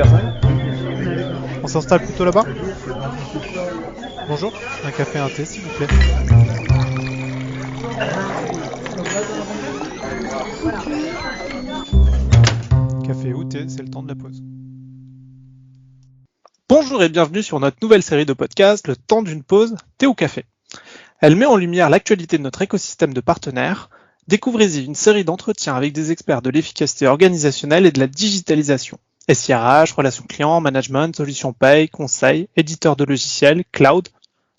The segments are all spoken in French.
personnes. On s'installe plutôt là-bas? Bonjour, un café et un thé s'il vous plaît. Café ou thé, c'est le temps de la pause. Bonjour et bienvenue sur notre nouvelle série de podcasts, Le temps d'une pause, thé ou café. Elle met en lumière l'actualité de notre écosystème de partenaires. Découvrez-y une série d'entretiens avec des experts de l'efficacité organisationnelle et de la digitalisation. SIRH, relations clients, management, solutions paye, conseil, éditeur de logiciels, cloud.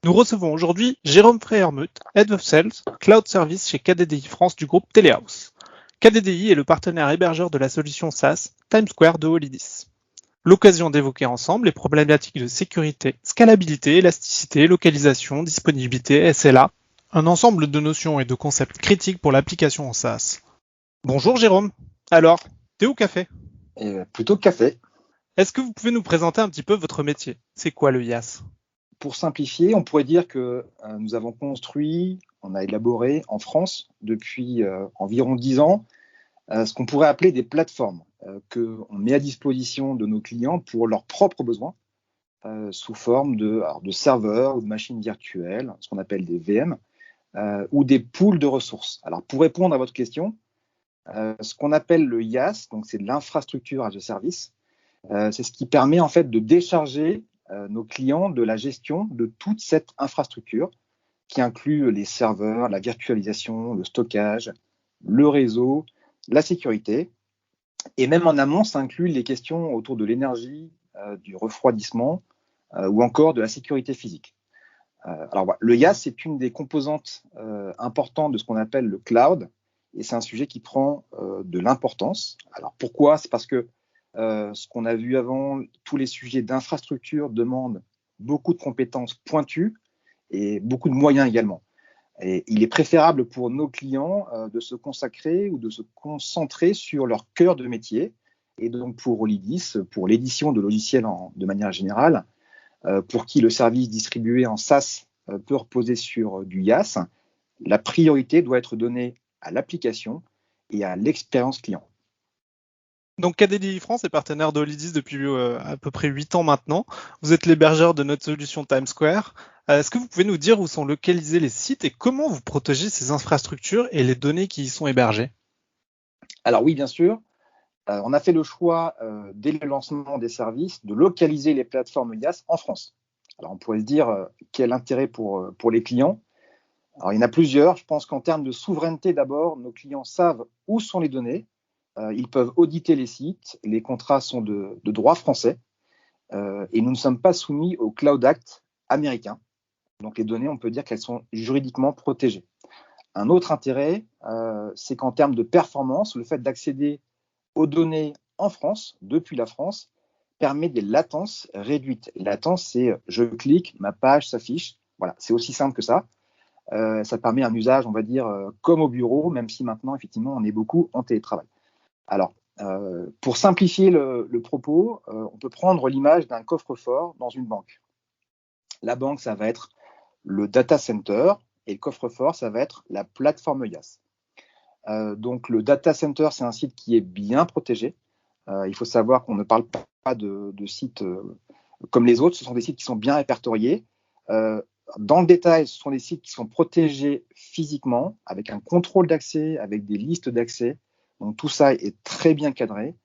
Nous recevons aujourd'hui Jérôme Freiermuth, Head of Sales, Cloud Service chez KDDI France du groupe Telehouse. KDDI est le partenaire hébergeur de la solution SaaS TimeSquare de Holidis. L'occasion d'évoquer ensemble les problématiques de sécurité, scalabilité, élasticité, localisation, disponibilité, SLA, un ensemble de notions et de concepts critiques pour l'application en SaaS. Bonjour Jérôme. Alors, thé ou café? Plutôt café. Est-ce que vous pouvez nous présenter un petit peu votre métier? C'est quoi le IaaS? Pour simplifier, on pourrait dire que nous avons construit, on a élaboré en France depuis environ 10 ans ce qu'on pourrait appeler des plateformes qu'on met à disposition de nos clients pour leurs propres besoins sous forme de serveurs ou de machines virtuelles, ce qu'on appelle des VM, ou des pools de ressources. Alors pour répondre à votre question, ce qu'on appelle le IaaS, donc c'est de l'infrastructure as a service, c'est ce qui permet en fait de décharger nos clients de la gestion de toute cette infrastructure qui inclut les serveurs, la virtualisation, le stockage, le réseau, la sécurité. Et même en amont, ça inclut les questions autour de l'énergie, du refroidissement ou encore de la sécurité physique. Alors, voilà, le IaaS, c'est une des composantes importantes de ce qu'on appelle le cloud et c'est un sujet qui prend de l'importance. Alors, pourquoi? C'est parce que ce qu'on a vu avant, tous les sujets d'infrastructure demandent beaucoup de compétences pointues et beaucoup de moyens également. Et il est préférable pour nos clients de se consacrer ou de se concentrer sur leur cœur de métier. Et donc pour Holidis, pour l'édition de logiciels de manière générale, pour qui le service distribué en SaaS peut reposer sur du IaaS, la priorité doit être donnée à l'application et à l'expérience client. Donc KDDI France est partenaire de Holidis depuis à peu près 8 ans maintenant. Vous êtes l'hébergeur de notre solution TimeSquare. Est-ce que vous pouvez nous dire où sont localisés les sites et comment vous protégez ces infrastructures et les données qui y sont hébergées? Alors oui, bien sûr. On a fait le choix, dès le lancement des services, de localiser les plateformes IaaS en France. Alors on pourrait se dire, quel intérêt pour les clients? Alors il y en a plusieurs. Je pense qu'en termes de souveraineté d'abord, nos clients savent où sont les données. Ils peuvent auditer les sites. Les contrats sont de droit français. Et nous ne sommes pas soumis au Cloud Act américain. Donc les données, on peut dire qu'elles sont juridiquement protégées. Un autre intérêt, c'est qu'en termes de performance, le fait d'accéder aux données en France, depuis la France, permet des latences réduites. Latence, c'est je clique, ma page s'affiche. Voilà, c'est aussi simple que ça. Ça permet un usage, on va dire, comme au bureau, même si maintenant, effectivement, on est beaucoup en télétravail. Alors, pour simplifier le propos, on peut prendre l'image d'un coffre-fort dans une banque. La banque, ça va être le data center et le coffre-fort, ça va être la plateforme IaaS. Donc, le data center, c'est un site qui est bien protégé. Il faut savoir qu'on ne parle pas de sites comme les autres. Ce sont des sites qui sont bien répertoriés. Dans le détail, ce sont des sites qui sont protégés physiquement, avec un contrôle d'accès, avec des listes d'accès. Donc, tout ça est très bien cadré.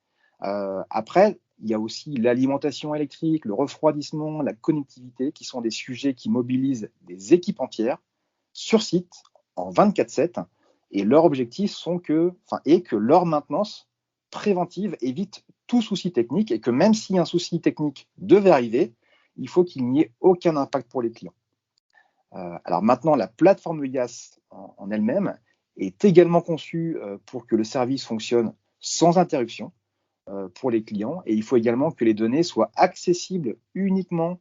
Après, il y a aussi l'alimentation électrique, le refroidissement, la connectivité, qui sont des sujets qui mobilisent des équipes entières sur site en 24/7. Et leur objectif est que leur maintenance préventive évite tout souci technique et que même si un souci technique devait arriver, il faut qu'il n'y ait aucun impact pour les clients. Alors maintenant, la plateforme IaaS en elle-même est également conçue pour que le service fonctionne sans interruption pour les clients et il faut également que les données soient accessibles uniquement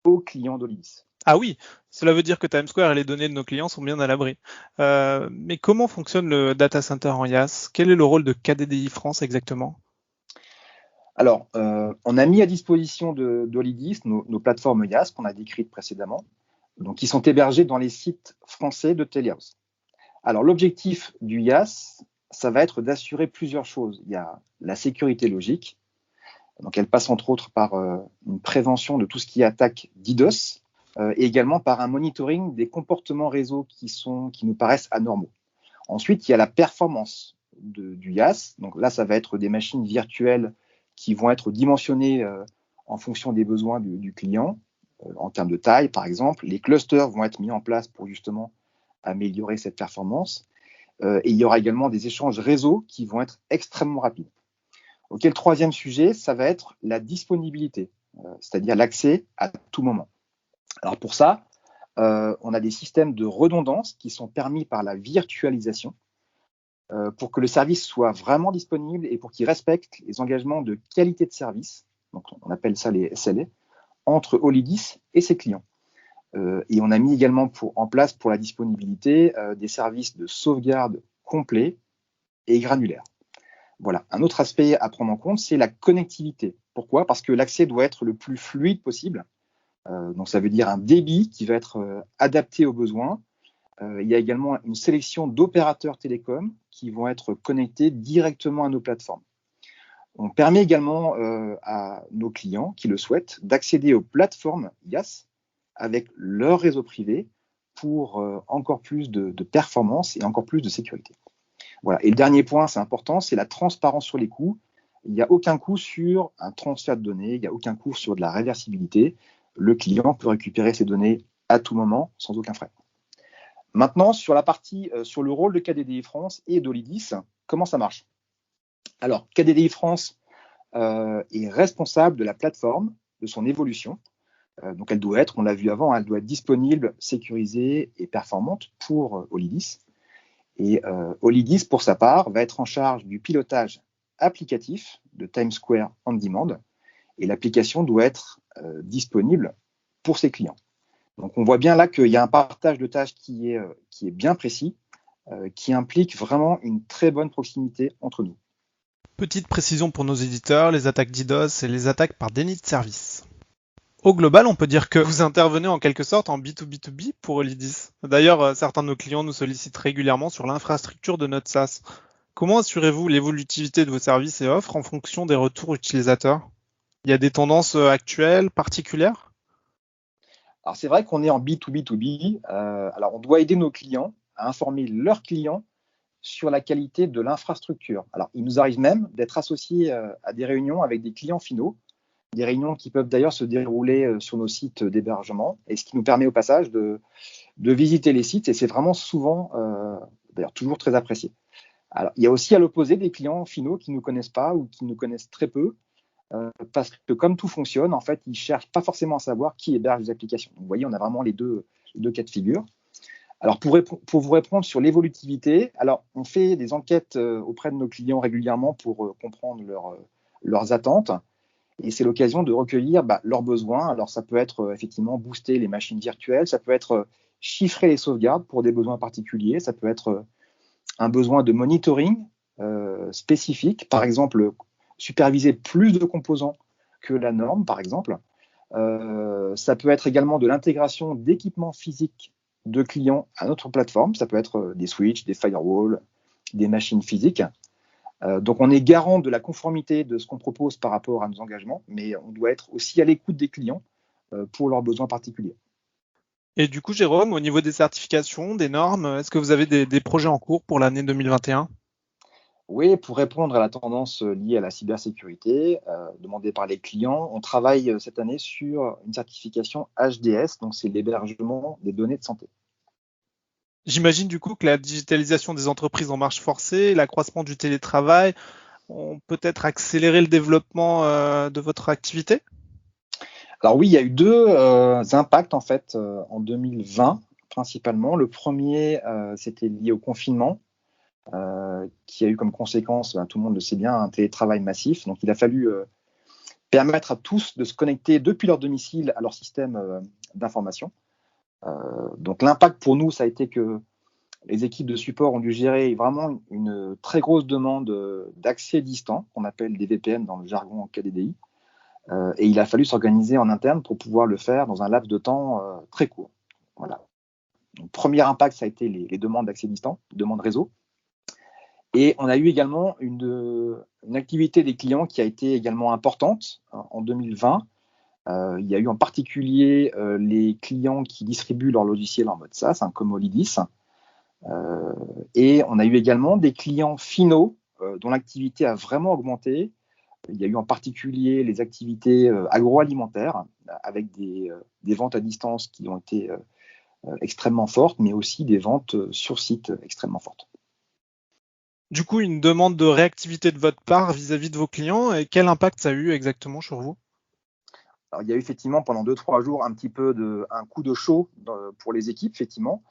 aux clients d'Holidis. Ah oui, cela veut dire que TimeSquare et les données de nos clients sont bien à l'abri. Mais comment fonctionne le data center en IaaS? Quel est le rôle de KDDI France exactement? Alors, on a mis à disposition d'Holidis nos plateformes IaaS qu'on a décrites précédemment, donc qui sont hébergées dans les sites français de Telehouse. Alors, l'objectif du IaaS, ça va être d'assurer plusieurs choses. Il y a la sécurité logique, Donc, elle passe entre autres par une prévention de tout ce qui est attaque DDoS et également par un monitoring des comportements réseau qui nous paraissent anormaux. Ensuite, il y a la performance du IaaS. Donc là, ça va être des machines virtuelles qui vont être dimensionnées en fonction des besoins du client, en termes de taille, par exemple. Les clusters vont être mis en place pour justement améliorer cette performance. Et il y aura également des échanges réseau qui vont être extrêmement rapides. Ok, le troisième sujet, ça va être la disponibilité, c'est-à-dire l'accès à tout moment. Alors pour ça, on a des systèmes de redondance qui sont permis par la virtualisation pour que le service soit vraiment disponible et pour qu'il respecte les engagements de qualité de service, donc on appelle ça les SLA, entre Olidis et ses clients. Et on a mis également en place pour la disponibilité des services de sauvegarde complets et granulaires. Voilà. Un autre aspect à prendre en compte, c'est la connectivité. Pourquoi ? Parce que l'accès doit être le plus fluide possible. Donc ça veut dire un débit qui va être adapté aux besoins. Il y a également une sélection d'opérateurs télécoms qui vont être connectés directement à nos plateformes. On permet également à nos clients qui le souhaitent d'accéder aux plateformes IaaS avec leur réseau privé pour encore plus de performance et encore plus de sécurité. Voilà. Et le dernier point, c'est important, c'est la transparence sur les coûts. Il n'y a aucun coût sur un transfert de données, il n'y a aucun coût sur de la réversibilité. Le client peut récupérer ses données à tout moment sans aucun frais. Maintenant, sur la partie, sur le rôle de KDDI France et d'Olidis, comment ça marche ? Alors, KDDI France est responsable de la plateforme, de son évolution. Donc, elle doit être, on l'a vu avant, elle doit être disponible, sécurisée et performante pour Olidis. Et Olidis, pour sa part, va être en charge du pilotage applicatif de Times Square On Demand. Et l'application doit être disponible pour ses clients. Donc, on voit bien là qu'il y a un partage de tâches qui est bien précis, qui implique vraiment une très bonne proximité entre nous. Petite précision pour nos éditeurs, les attaques DDoS et les attaques par déni de service. Au global, on peut dire que vous intervenez en quelque sorte en B2B2B pour Olidis. D'ailleurs, certains de nos clients nous sollicitent régulièrement sur l'infrastructure de notre SaaS. Comment assurez-vous l'évolutivité de vos services et offres en fonction des retours utilisateurs ? Il y a des tendances actuelles, particulières ? Alors, c'est vrai qu'on est en B2B2B. Alors, on doit aider nos clients à informer leurs clients sur la qualité de l'infrastructure. Alors, il nous arrive même d'être associés à des réunions avec des clients finaux, des réunions qui peuvent d'ailleurs se dérouler sur nos sites d'hébergement, et ce qui nous permet au passage de visiter les sites, et c'est vraiment souvent, d'ailleurs toujours très apprécié. Alors, il y a aussi à l'opposé des clients finaux qui ne nous connaissent pas ou qui nous connaissent très peu, parce que comme tout fonctionne, en fait, ils ne cherchent pas forcément à savoir qui héberge les applications. Donc, vous voyez, on a vraiment les deux cas de figure. Alors, pour vous répondre sur l'évolutivité, alors on fait des enquêtes auprès de nos clients régulièrement pour comprendre leurs attentes. Et c'est l'occasion de recueillir leurs besoins. Alors, ça peut être effectivement booster les machines virtuelles, ça peut être chiffrer les sauvegardes pour des besoins particuliers, ça peut être un besoin de monitoring spécifique, par exemple, superviser plus de composants que la norme, par exemple. Ça peut être également de l'intégration d'équipements physiques de clients à notre plateforme. Ça peut être des switches, des firewalls, des machines physiques. Donc, on est garant de la conformité de ce qu'on propose par rapport à nos engagements, mais on doit être aussi à l'écoute des clients pour leurs besoins particuliers. Et du coup, Jérôme, au niveau des certifications, des normes, est-ce que vous avez des projets en cours pour l'année 2021 ? Oui, pour répondre à la tendance liée à la cybersécurité demandée par les clients, on travaille cette année sur une certification HDS, donc c'est l'hébergement des données de santé. J'imagine du coup que la digitalisation des entreprises en marche forcée, l'accroissement du télétravail ont peut-être accéléré le développement de votre activité ? Alors oui, il y a eu deux impacts en fait en 2020 principalement. Le premier, c'était lié au confinement, qui a eu comme conséquence, tout le monde le sait bien, un télétravail massif. Donc il a fallu permettre à tous de se connecter depuis leur domicile à leur système d'information. Donc l'impact pour nous, ça a été que les équipes de support ont dû gérer vraiment une très grosse demande d'accès distant, qu'on appelle des VPN dans le jargon KDDI. Et il a fallu s'organiser en interne pour pouvoir le faire dans un laps de temps très court. Voilà. Donc, premier impact, ça a été les demandes d'accès distant, demandes réseau. Et on a eu également une activité des clients qui a été également importante en 2020. Il y a eu en particulier les clients qui distribuent leur logiciel en mode SaaS, comme Olidis. Et on a eu également des clients finaux dont l'activité a vraiment augmenté. Il y a eu en particulier les activités agroalimentaires avec des ventes à distance qui ont été extrêmement fortes, mais aussi des ventes sur site extrêmement fortes. Du coup, une demande de réactivité de votre part vis-à-vis de vos clients, et quel impact ça a eu exactement sur vous? Alors, il y a eu effectivement pendant 2-3 jours un coup de chaud pour les équipes, effectivement,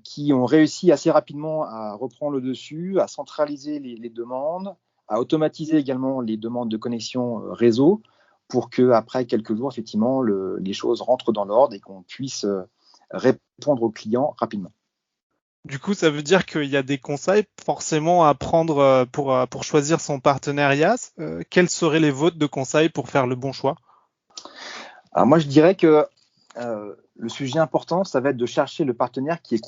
qui ont réussi assez rapidement à reprendre le dessus, à centraliser les demandes, à automatiser également les demandes de connexion réseau pour que après quelques jours, effectivement, les choses rentrent dans l'ordre et qu'on puisse répondre aux clients rapidement. Du coup, ça veut dire qu'il y a des conseils forcément à prendre pour choisir son partenaire IaaS. Quels seraient les vôtres de conseils pour faire le bon choix? Alors moi, je dirais que le sujet important, ça va être de chercher le partenaire qui est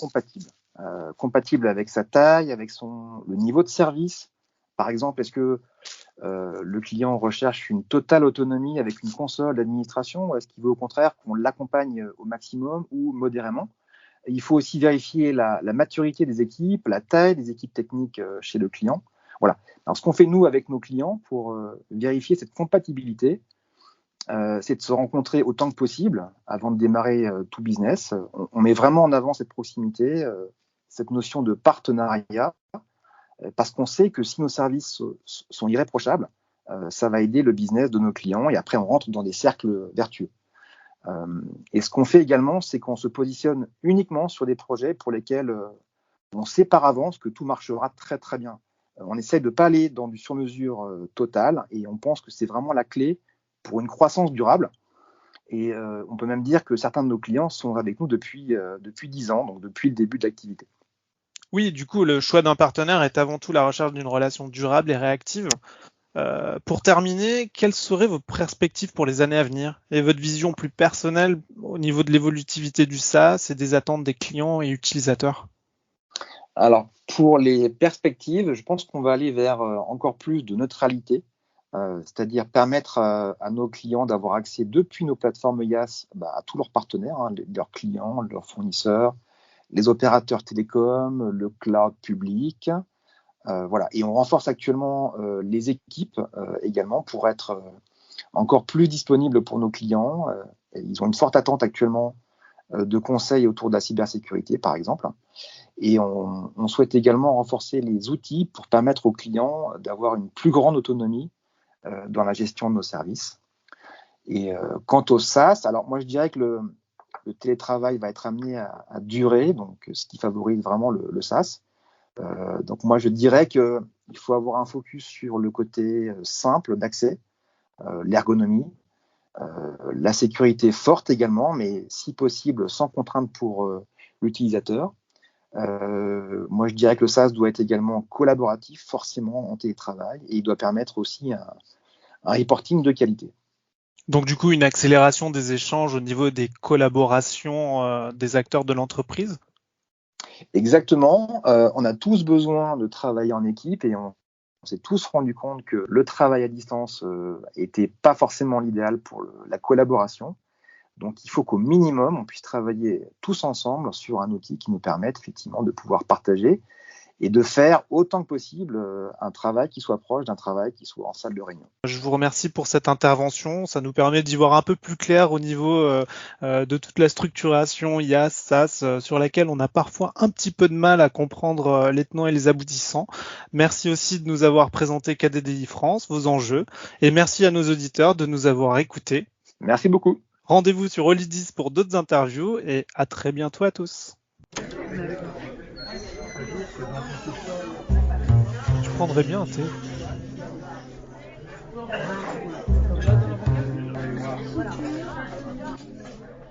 compatible avec sa taille, avec le niveau de service. Par exemple, est-ce que le client recherche une totale autonomie avec une console d'administration ou est-ce qu'il veut au contraire qu'on l'accompagne au maximum ou modérément? Il faut aussi vérifier la maturité des équipes, la taille des équipes techniques chez le client. Voilà. Alors, ce qu'on fait, nous, avec nos clients pour vérifier cette compatibilité, c'est de se rencontrer autant que possible avant de démarrer tout business. On met vraiment en avant cette proximité, cette notion de partenariat, parce qu'on sait que si nos services sont irréprochables, ça va aider le business de nos clients et après, on rentre dans des cercles vertueux. Et ce qu'on fait également, c'est qu'on se positionne uniquement sur des projets pour lesquels on sait par avance que tout marchera très très bien. On essaie de ne pas aller dans du sur-mesure total et on pense que c'est vraiment la clé pour une croissance durable. Et on peut même dire que certains de nos clients sont avec nous depuis 10 ans, donc depuis le début de l'activité. Oui, du coup, le choix d'un partenaire est avant tout la recherche d'une relation durable et réactive. Pour terminer, quelles seraient vos perspectives pour les années à venir et votre vision plus personnelle au niveau de l'évolutivité du SaaS et des attentes des clients et utilisateurs? Alors, pour les perspectives, je pense qu'on va aller vers encore plus de neutralité, c'est-à-dire permettre à nos clients d'avoir accès depuis nos plateformes IaaS à tous leurs partenaires, leurs clients, leurs fournisseurs, les opérateurs télécoms, le cloud public. Voilà. Et on renforce actuellement les équipes également pour être encore plus disponibles pour nos clients. Ils ont une forte attente actuellement de conseils autour de la cybersécurité, par exemple. Et on souhaite également renforcer les outils pour permettre aux clients d'avoir une plus grande autonomie dans la gestion de nos services. Et quant au SaaS, alors moi je dirais que le télétravail va être amené à durer, donc ce qui favorise vraiment le SaaS. Donc moi je dirais qu'il faut avoir un focus sur le côté simple d'accès, l'ergonomie, la sécurité forte également, mais si possible sans contrainte pour l'utilisateur. Moi je dirais que le SaaS doit être également collaboratif, forcément en télétravail, et il doit permettre aussi un reporting de qualité. Donc du coup, une accélération des échanges au niveau des collaborations des acteurs de l'entreprise? Exactement, on a tous besoin de travailler en équipe et on s'est tous rendu compte que le travail à distance était pas forcément l'idéal pour la collaboration. Donc il faut qu'au minimum, on puisse travailler tous ensemble sur un outil qui nous permette effectivement de pouvoir partager et de faire autant que possible un travail qui soit proche d'un travail qui soit en salle de réunion. Je vous remercie pour cette intervention. Ça nous permet d'y voir un peu plus clair au niveau de toute la structuration IaaS, SaaS, sur laquelle on a parfois un petit peu de mal à comprendre les tenants et les aboutissants. Merci aussi de nous avoir présenté KDDI France, vos enjeux, et merci à nos auditeurs de nous avoir écoutés. Merci beaucoup. Rendez-vous sur Olidis pour d'autres interviews et à très bientôt à tous. Je prendrais bien un thé.